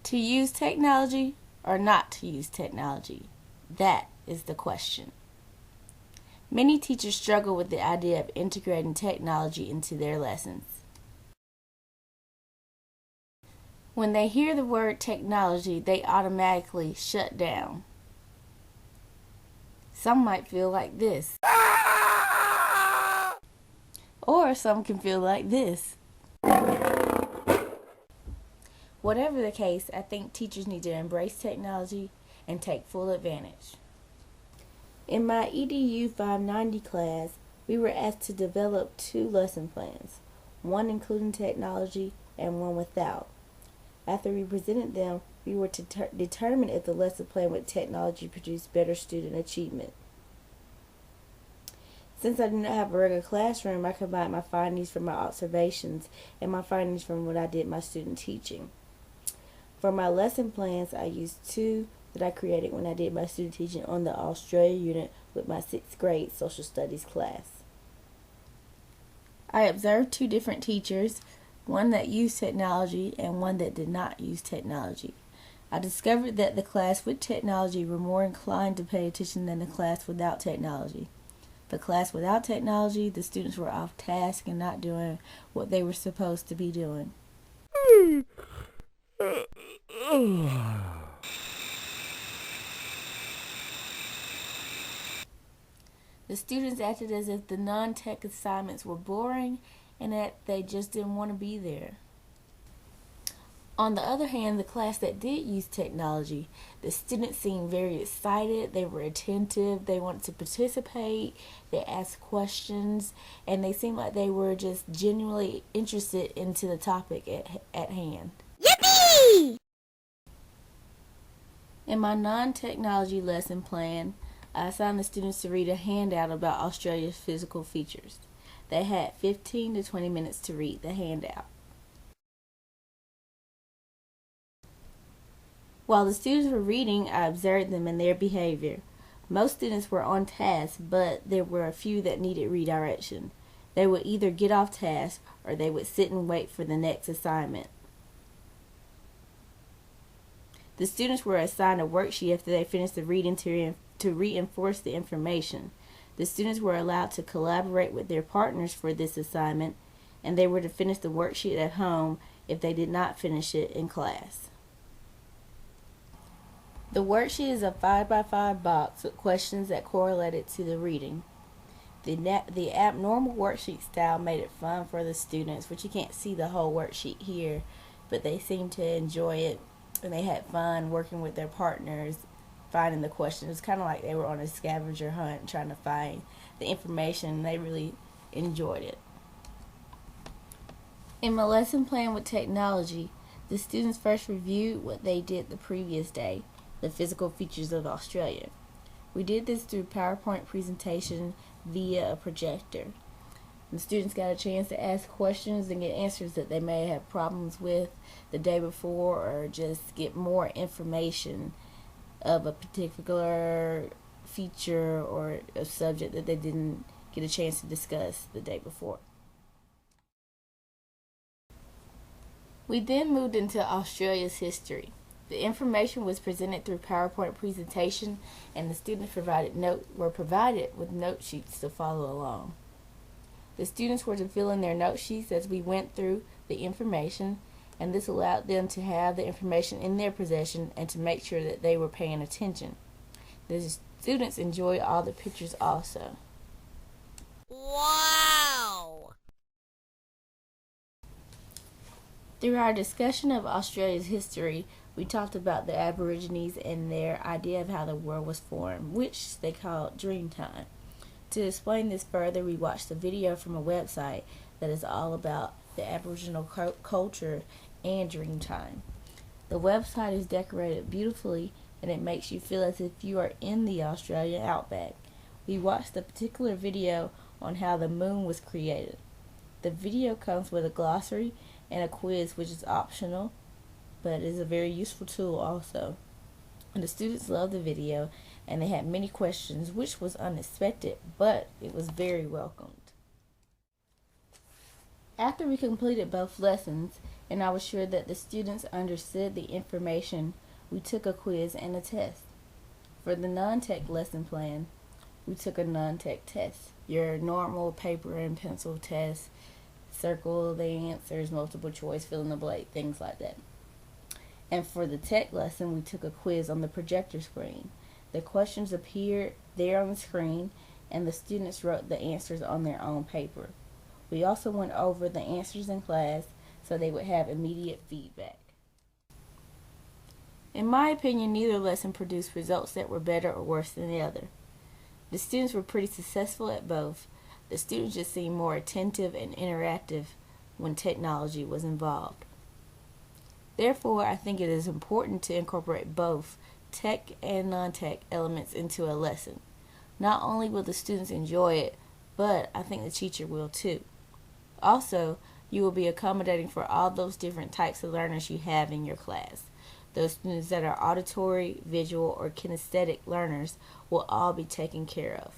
To use technology or not to use technology? That is the question. Many teachers struggle with the idea of integrating technology into their lessons. When they hear the word technology, they automatically shut down. Some might feel like this. Or some can feel like this. Whatever the case, I think teachers need to embrace technology and take full advantage. In my EDU 590 class, we were asked to develop 2 lesson plans, one including technology and one without. After we presented them, we were to determine if the lesson plan with technology produced better student achievement. Since I do not have a regular classroom, I combined my findings from my observations and my findings from what I did my student teaching. For my lesson plans, I used 2 that I created when I did my student teaching on the Australia unit with my 6th grade social studies class. I observed 2 different teachers, one that used technology and one that did not use technology. I discovered that the class with technology were more inclined to pay attention than the class without technology. The class without technology, the students were off task and not doing what they were supposed to be doing. The students acted as if the non-tech assignments were boring and that they just didn't want to be there. On the other hand, the class that did use technology, the students seemed very excited, they were attentive, they wanted to participate, they asked questions, and they seemed like they were just genuinely interested into the topic at hand. Yippee! In my non-technology lesson plan, I assigned the students to read a handout about Australia's physical features. They had 15 to 20 minutes to read the handout. While the students were reading, I observed them and their behavior. Most students were on task, but there were a few that needed redirection. They would either get off task or they would sit and wait for the next assignment. The students were assigned a worksheet after they finished the reading to reinforce the information. The students were allowed to collaborate with their partners for this assignment, and they were to finish the worksheet at home if they did not finish it in class. The worksheet is a 5x5 box with questions that correlated to the reading. The abnormal worksheet style made it fun for the students, which you can't see the whole worksheet here, but they seemed to enjoy it, and they had fun working with their partners, finding the questions. It was kind of like they were on a scavenger hunt trying to find the information. They really enjoyed it. In my lesson plan with technology, the students first reviewed what they did the previous day, the physical features of Australia. We did this through PowerPoint presentation via a projector. The students got a chance to ask questions and get answers that they may have problems with the day before, or just get more information of a particular feature or a subject that they didn't get a chance to discuss the day before. We then moved into Australia's history. The information was presented through PowerPoint presentation, and the students were provided with note sheets to follow along. The students were to fill in their note sheets as we went through the information, and this allowed them to have the information in their possession and to make sure that they were paying attention. The students enjoyed all the pictures also. Wow! Through our discussion of Australia's history, we talked about the Aborigines and their idea of how the world was formed, which they called Dreamtime. To explain this further, we watched a video from a website that is all about the Aboriginal culture and Dreamtime. The website is decorated beautifully, and it makes you feel as if you are in the Australian outback. We watched a particular video on how the moon was created. The video comes with a glossary and a quiz, which is optional, but is a very useful tool also. And the students loved the video, and they had many questions, which was unexpected, but it was very welcomed. After we completed both lessons, and I was sure that the students understood the information, we took a quiz and a test. For the non-tech lesson plan, we took a non-tech test. Your normal paper and pencil test, circle the answers, multiple choice, fill in the blank, things like that. And for the tech lesson, we took a quiz on the projector screen. The questions appeared there on the screen, and the students wrote the answers on their own paper. We also went over the answers in class so they would have immediate feedback. In my opinion, neither lesson produced results that were better or worse than the other. The students were pretty successful at both. The students just seemed more attentive and interactive when technology was involved. Therefore, I think it is important to incorporate both tech and non-tech elements into a lesson. Not only will the students enjoy it, but I think the teacher will too. Also, you will be accommodating for all those different types of learners you have in your class. Those students that are auditory, visual, or kinesthetic learners will all be taken care of.